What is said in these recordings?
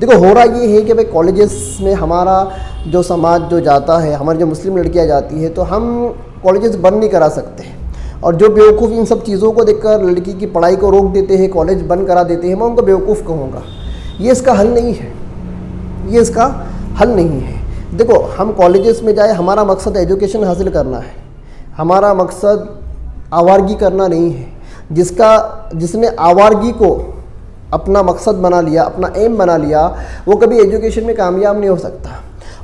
دیکھو ہو رہا یہ ہے کہ بھائی کالجز میں ہمارا جو سماج جو جاتا ہے، ہماری جو مسلم لڑکیاں جاتی ہے، تو ہم کالجز بند نہیں کرا سکتے، اور جو بیوقوف ان سب چیزوں کو دیکھ کر لڑکی کی پڑھائی کو روک دیتے ہیں، کالج بند کرا دیتے ہیں، میں ان کو بیوقوف کہوں گا۔ یہ اس کا حل نہیں ہے، یہ اس کا حل نہیں ہے۔ دیکھو ہم کالجز میں جائے، ہمارا مقصد ایجوکیشن حاصل کرنا ہے، ہمارا مقصد آوارگی کرنا نہیں ہے۔ جس نے آوارگی کو اپنا مقصد بنا لیا، اپنا ایم بنا لیا، وہ کبھی ایجوکیشن میں کامیاب نہیں ہو سکتا۔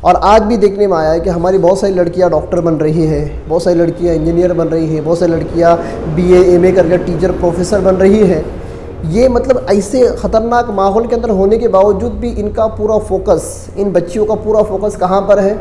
اور آج بھی دیکھنے میں آیا ہے کہ ہماری بہت ساری لڑکیاں ڈاکٹر بن رہی ہے، بہت ساری لڑکیاں انجینئر بن رہی ہیں، بہت ساری لڑکیاں بی اے ایم اے کر کے ٹیچر پروفیسر بن رہی ہیں۔ یہ مطلب ایسے خطرناک ماحول کے اندر ہونے کے باوجود بھی ان کا پورا فوکس، ان بچیوں کا پورا فوکس کہاں پر ہے؟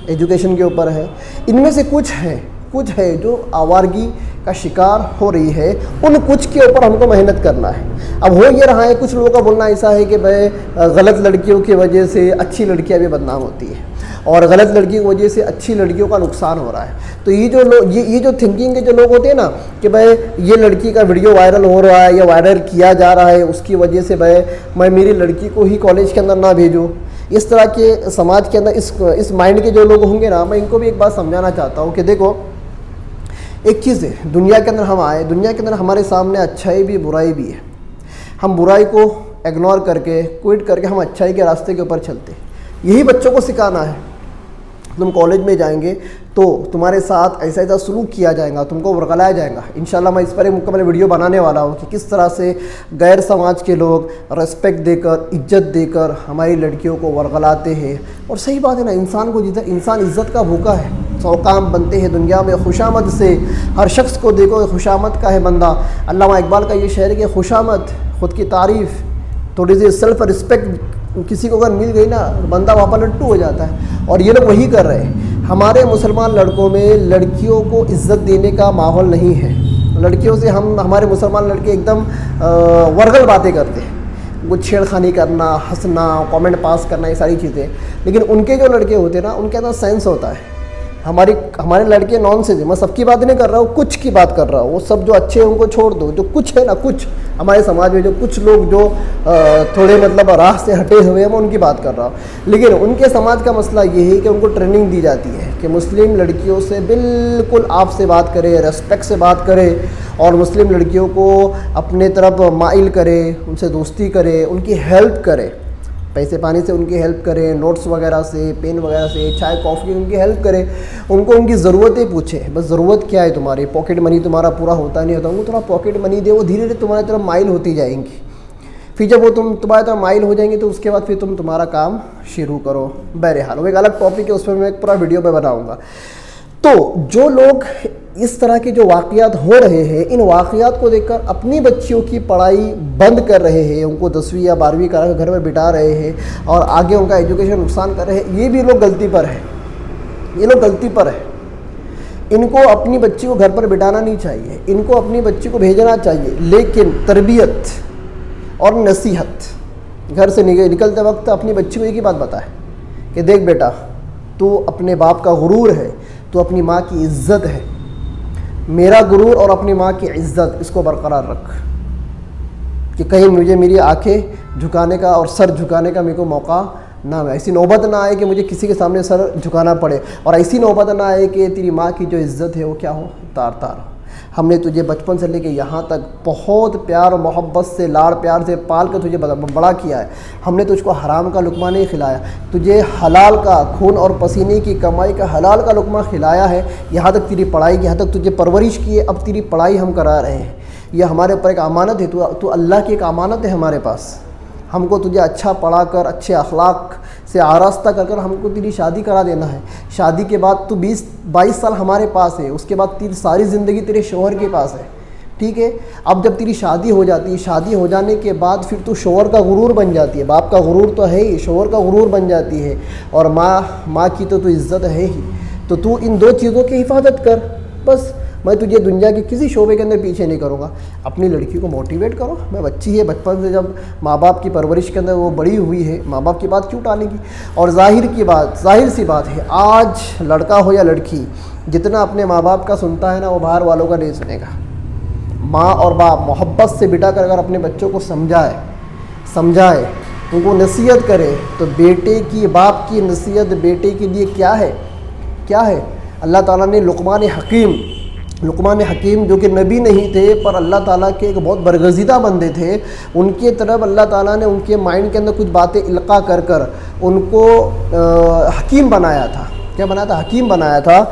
ایجوکیشن کے اوپر ہے۔ ان میں سے کچھ ہے جو آوارگی کا شکار ہو رہی ہے، ان کچھ کے اوپر ہم کو محنت کرنا ہے۔ اب ہو یہ رہا ہے، کچھ لوگوں کا بولنا ایسا ہے کہ بھائی غلط لڑکیوں کی وجہ سے اچھی لڑکیاں بھی بدنام ہوتی ہیں، اور غلط لڑکیوں کی وجہ سے اچھی لڑکیوں کا نقصان ہو رہا ہے۔ تو یہ جو تھنکنگ کے جو لوگ ہوتے ہیں نا کہ بھائی یہ لڑکی کا ویڈیو وائرل ہو رہا ہے یا وائرل کیا جا رہا ہے، اس کی وجہ سے بھائی میں میری لڑکی کو ہی کالج کے اندر نہ بھیجوں، اس طرح کے سماج کے اندر اس مائنڈ کے جو لوگ ہوں گے نا، میں ان کو بھی ایک بات سمجھانا چاہتا ہوں کہ دیکھو ایک چیز ہے، دنیا کے اندر ہم آئے، دنیا کے اندر ہمارے سامنے اچھائی بھی برائی بھی ہے۔ ہم برائی کو اگنور کر کے، کوئٹ کر کے ہم اچھائی کے راستے کے اوپر چلتے ہیں۔ یہی بچوں کو سکھانا ہے۔ تم کالج میں جائیں گے تو تمہارے ساتھ ایسا سلوک کیا جائے گا، تم کو ورغلایا جائے گا۔ انشاءاللہ میں اس پر ایک مکمل ویڈیو بنانے والا ہوں کہ کس طرح سے غیر سماج کے لوگ رسپیکٹ دے کر، عزت دے کر ہماری لڑکیوں کو ورغلاتے ہیں۔ اور صحیح بات ہے نا، انسان عزت کا بھوکا ہے۔ 100 کام بنتے ہیں دنیا میں خوشامد سے، ہر شخص کو دیکھو خوشامد کا ہے بندہ۔ علامہ اقبال کا یہ شعر ہے کہ خوشامد، خود کی تعریف، تھوڑی سی سیلف رسپیکٹ کسی کو اگر مل گئی نا، بندہ وہاں پر لٹو ہو جاتا ہے۔ اور یہ لوگ وہی کر رہے ہیں۔ ہمارے مسلمان لڑکوں میں لڑکیوں کو عزت دینے کا ماحول نہیں ہے۔ لڑکیوں سے ہمارے مسلمان لڑکے ایک دم ورغل باتیں کرتے ہیں، وہ چھیڑ خانی کرنا، ہنسنا، کامنٹ پاس کرنا، یہ ساری چیزیں۔ لیکن ان کے جو لڑکے ہوتے ہیں نا، ان کے اندر سینس ہوتا ہے۔ ہمارے لڑکے نان سینس ہیں۔ میں سب کی بات نہیں کر رہا ہوں، کچھ کی بات کر رہا ہوں۔ وہ سب جو اچھے ہیں ان کو چھوڑ دو، جو کچھ ہے نا، کچھ ہمارے سماج میں جو کچھ لوگ جو تھوڑے مطلب راہ سے ہٹے ہوئے ہیں، میں ان کی بات کر رہا ہوں۔ لیکن ان کے سماج کا مسئلہ یہ ہے کہ ان کو ٹریننگ دی جاتی ہے کہ مسلم لڑکیوں سے بالکل آپ سے بات کرے، ریسپیکٹ سے بات کرے، اور مسلم لڑکیوں کو اپنے طرف مائل کرے، ان سے دوستی کرے، ان کی ہیلپ کرے، پیسے پانی سے ان کی ہیلپ کرے، نوٹس وغیرہ سے، پین وغیرہ سے، چائے کافی ان کی ہیلپ کرے، ان کو ان کی ضرورتیں پوچھے۔ بس ضرورت کیا ہے تمہاری؟ پاکٹ منی تمہارا پورا ہوتا نہیں ہوتا، ان کو تھوڑا پاکٹ منی دے، وہ دھیرے دھیرے تمہاری طرف مائل ہوتی جائیں گی۔ پھر جب وہ تمہاری طرف مائل ہو جائیں گے تو اس کے بعد پھر تمہارا کام شروع کرو۔ بہرحال وہ ایک الگ ٹاپک ہے، اس پر میں ایک پورا ویڈیو پہ بناؤں گا۔ تو جو لوگ اس طرح کے جو واقعات ہو رہے ہیں، ان واقعات کو دیکھ کر اپنی بچیوں کی پڑھائی بند کر رہے ہیں، ان کو 10ویں یا 12ویں کرا کے گھر میں بٹھا رہے ہیں اور آگے ان کا ایجوکیشن نقصان کر رہے ہیں، یہ بھی لوگ غلطی پر ہیں۔ یہ لوگ غلطی پر ہیں۔ ان کو اپنی بچی کو گھر پر بٹھانا نہیں چاہیے، ان کو اپنی بچی کو بھیجنا چاہیے، لیکن تربیت اور نصیحت، گھر سے نکلتے وقت اپنی بچی کو ایک ہی بات بتائے کہ دیکھ بیٹا، تو اپنے باپ کا غرور ہے، تو اپنی ماں کی عزت ہے، میرا غرور اور اپنی ماں کی عزت، اس کو برقرار رکھ، کہ کہیں مجھے میری آنکھیں جھکانے کا اور سر جھکانے کا میرے کو موقع نہ آئے، ایسی نوبت نہ آئے کہ مجھے کسی کے سامنے سر جھکانا پڑے، اور ایسی نوبت نہ آئے کہ تیری ماں کی جو عزت ہے وہ کیا ہو، تار تار ہو۔ ہم نے تجھے بچپن سے لے کے یہاں تک بہت پیار و محبت سے، لاڑ پیار سے پال کے تجھے بڑا کیا ہے۔ ہم نے تجھ کو حرام کا لقمہ نہیں کھلایا، تجھے حلال کا، خون اور پسینے کی کمائی کا حلال کا لقمہ کھلایا ہے، یہاں تک تیری پڑھائی، یہاں تک تجھے پرورش کی ہے، اب تیری پڑھائی ہم کرا رہے ہیں۔ یہ ہمارے اوپر ایک امانت ہے، تو اللہ کی ایک امانت ہے ہمارے پاس۔ ہم کو تجھے اچھا پڑھا کر، اچھے اخلاق سے آراستہ کر کر ہم کو تیری شادی کرا دینا ہے۔ شادی کے بعد تو 22 سال ہمارے پاس ہے، اس کے بعد تیری ساری زندگی تیرے شوہر کے پاس ہے، ٹھیک ہے؟ اب جب تیری شادی ہو جاتی ہے، شادی ہو جانے کے بعد پھر تو شوہر کا غرور بن جاتی ہے، باپ کا غرور تو ہے ہی، شوہر کا غرور بن جاتی ہے، اور ماں کی تو عزت ہے ہی۔ تو ان دو چیزوں کی حفاظت کر، بس۔ میں تجھے دنیا کے کسی شعبے کے اندر پیچھے نہیں کروں گا۔ اپنی لڑکی کو موٹیویٹ کرو، میں بچی ہے، بچپن سے جب ماں باپ کی پرورش کے اندر وہ بڑی ہوئی ہے، ماں باپ کی بات کیوں ٹالے گی؟ اور ظاہر سی بات ہے، آج لڑکا ہو یا لڑکی، جتنا اپنے ماں باپ کا سنتا ہے نا، وہ باہر والوں کا نہیں سنے گا۔ ماں اور باپ محبت سے بٹا کر اگر اپنے بچوں کو سمجھائے ان کو نصیحت کرے. تو بیٹے کی باپ کی نصیحت بیٹے کے لیے کیا ہے؟ اللہ تعالیٰ نے لقمان حکیم جو کہ نبی نہیں تھے پر اللہ تعالیٰ کے ایک بہت برگزیدہ بندے تھے، ان کے طرف اللہ تعالیٰ نے ان کے مائنڈ کے اندر کچھ باتیں القاء کر ان کو حکیم بنایا تھا. کیا بنایا تھا؟ حکیم بنایا تھا.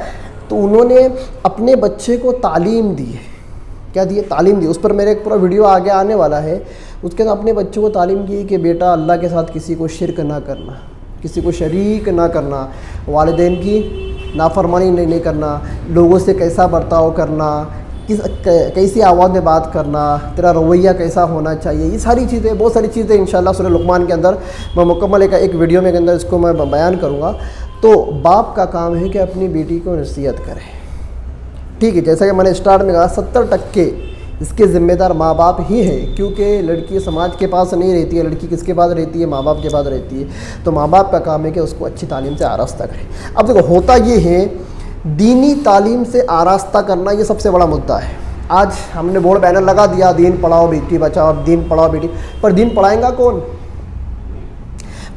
تو انہوں نے اپنے بچے کو تعلیم دی. کیا دی؟ تعلیم دی. اس پر میرے ایک پورا ویڈیو آگے آنے والا ہے. اس کے اندر اپنے بچوں کو تعلیم دی کہ بیٹا اللہ کے ساتھ کسی کو شرک نہ کرنا، کسی کو شریک نہ کرنا، والدین کی نافرمانی نہیں کرنا، لوگوں سے کیسا برتاؤ کرنا، کیسی آواز میں بات کرنا، تیرا رویہ کیسا ہونا چاہیے. یہ ساری چیزیں، بہت ساری چیزیں انشاءاللہ سورہ لقمان کے اندر میں مکمل ایک ویڈیو میں کے اندر اس کو میں بیان کروں گا. تو باپ کا کام ہے کہ اپنی بیٹی کو نصیحت کرے. ٹھیک ہے، جیسا کہ میں نے اسٹارٹ میں کہا 70% اس کے ذمہ دار ماں باپ ہی ہیں، کیونکہ لڑکی سماج کے پاس نہیں رہتی ہے. لڑکی کس کے پاس رہتی ہے؟ ماں باپ کے پاس رہتی ہے. تو ماں باپ کا کام ہے کہ اس کو اچھی تعلیم سے آراستہ کرے. اب دیکھو ہوتا یہ ہے، دینی تعلیم سے آراستہ کرنا یہ سب سے بڑا مدعا ہے. آج ہم نے بورڈ بینر لگا دیا دین پڑھاؤ بیٹی بچاؤ، اب دین پڑھاؤ بیٹی، پر دین پڑھائیں گا کون؟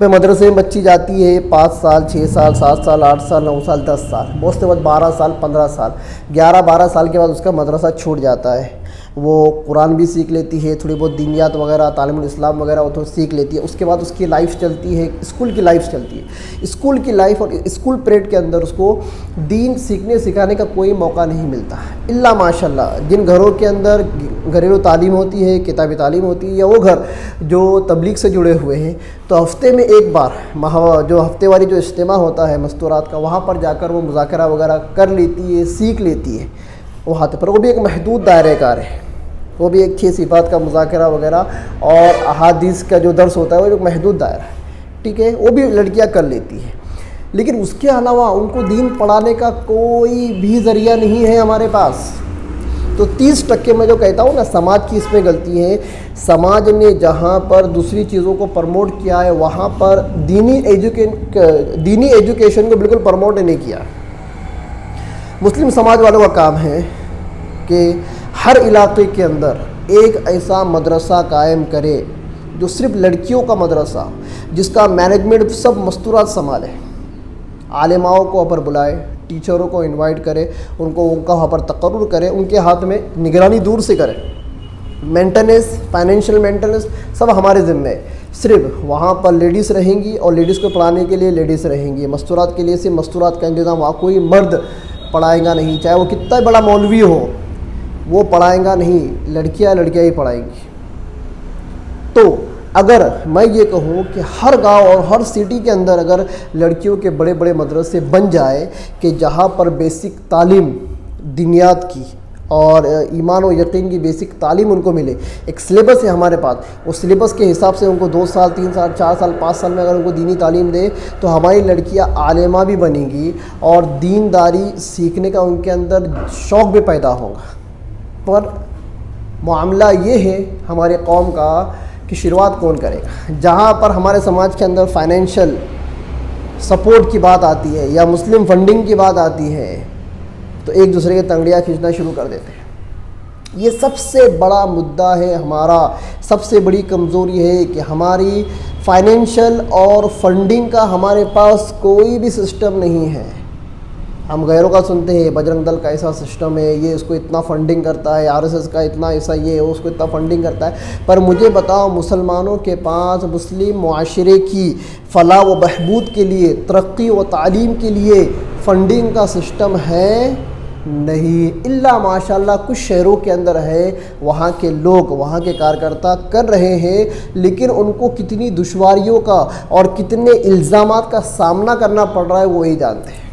میں مدرسے میں بچی جاتی ہے 5 سال 6 سال 7 سال 8 سال 9 سال 10 سال، بہت سے وقت 12 سال 15 سال 11-12 سال کے بعد اس کا مدرسہ چھوٹ جاتا ہے. وہ قرآن بھی سیکھ لیتی ہے، تھوڑی بہت دینیات وغیرہ تعلیم الاسلام وغیرہ وہ تو سیکھ لیتی ہے. اس کے بعد اس کی لائف چلتی ہے، اسکول کی لائف چلتی ہے. اسکول کی لائف اور اسکول پیریڈ کے اندر اس کو دین سیکھنے سکھانے کا کوئی موقع نہیں ملتا الا ماشاءاللہ جن گھروں کے اندر گھریلو تعلیم ہوتی ہے، کتابی تعلیم ہوتی ہے، یا وہ گھر جو تبلیغ سے جڑے ہوئے ہیں. تو ہفتے میں ایک بار جو ہفتے والی جو اجتماع ہوتا ہے مستورات کا، وہاں پر جا کر وہ مذاکرہ وغیرہ کر لیتی ہے، سیکھ لیتی ہے. وہاں پر وہ بھی ایک محدود دائرے کار ہے، وہ بھی ایک 6 صفات کا مذاکرہ وغیرہ اور احادیث کا جو درس ہوتا ہے وہ ایک محدود دائرہ ہے. ٹھیک ہے، وہ بھی لڑکیاں کر لیتی ہیں. لیکن اس کے علاوہ ان کو دین پڑھانے کا کوئی بھی ذریعہ نہیں ہے ہمارے پاس. تو 30% میں جو کہتا ہوں نا سماج کی اس میں غلطی ہے. سماج نے جہاں پر دوسری چیزوں کو پرموٹ کیا ہے وہاں پر دینی ایجوکیشن کو بالکل پرموٹ نہیں کیا. مسلم سماج والوں کا کام ہے کہ ہر علاقے کے اندر ایک ایسا مدرسہ قائم کرے جو صرف لڑکیوں کا مدرسہ، جس کا مینجمنٹ سب مستورات سنبھالے. عالماؤں کو وہاں پر بلائے، ٹیچروں کو انوائٹ کرے، ان کا وہاں پر تقرر کرے، ان کے ہاتھ میں نگرانی دور سے کرے. مینٹننس، فائنینشیل مینٹننس سب ہمارے ذمہ ہے. صرف وہاں پر لیڈیز رہیں گی اور لیڈیز کو پڑھانے کے لیے لیڈیز رہیں گی. مستورات کے لیے صرف مستورات کا انتظام، وہاں کوئی مرد پڑھائے گا نہیں، چاہے وہ کتنا بڑا مولوی ہو وہ پڑھائیں گا نہیں. لڑکیاں ہی پڑھائیں گی. تو اگر میں یہ کہوں کہ ہر گاؤں اور ہر سٹی کے اندر اگر لڑکیوں کے بڑے بڑے مدرسے بن جائے کہ جہاں پر بیسک تعلیم دینیات کی اور ایمان و یقین کی بیسک تعلیم ان کو ملے. ایک سلیبس ہے ہمارے پاس، اس سلیبس کے حساب سے ان کو 2 سال 3 سال 4 سال 5 سال میں اگر ان کو دینی تعلیم دے تو ہماری لڑکیاں عالمہ بھی بنیں گی اور دینداری سیکھنے کا ان کے اندر شوق بھی پیدا ہوگا. پر معاملہ یہ ہے ہمارے قوم کا کہ شروعات کون کرے گا. جہاں پر ہمارے سماج کے اندر فائنینشیل سپورٹ کی بات آتی ہے یا مسلم فنڈنگ کی بات آتی ہے تو ایک دوسرے کے تنگڑیاں کھینچنا شروع کر دیتے ہیں. یہ سب سے بڑا مدعا ہے ہمارا، سب سے بڑی کمزوری ہے کہ ہماری فائنینشیل اور فنڈنگ کا ہمارے پاس کوئی بھی سسٹم نہیں ہے. ہم غیروں کا سنتے ہیں بجرنگ دل کا ایسا سسٹم ہے، یہ اس کو اتنا فنڈنگ کرتا ہے، RSS کا اتنا ایسا، یہ اس کو اتنا فنڈنگ کرتا ہے. پر مجھے بتاؤ مسلمانوں کے پاس مسلم معاشرے کی فلاح و بہبود کے لیے، ترقی و تعلیم کے لیے فنڈنگ کا سسٹم ہے نہیں. الا ماشاءاللہ کچھ شہروں کے اندر ہے، وہاں کے لوگ وہاں کے کارکرتا کر رہے ہیں، لیکن ان کو کتنی دشواریوں کا اور کتنے الزامات کا سامنا کرنا پڑ رہا ہے وہ ہی جانتے ہیں.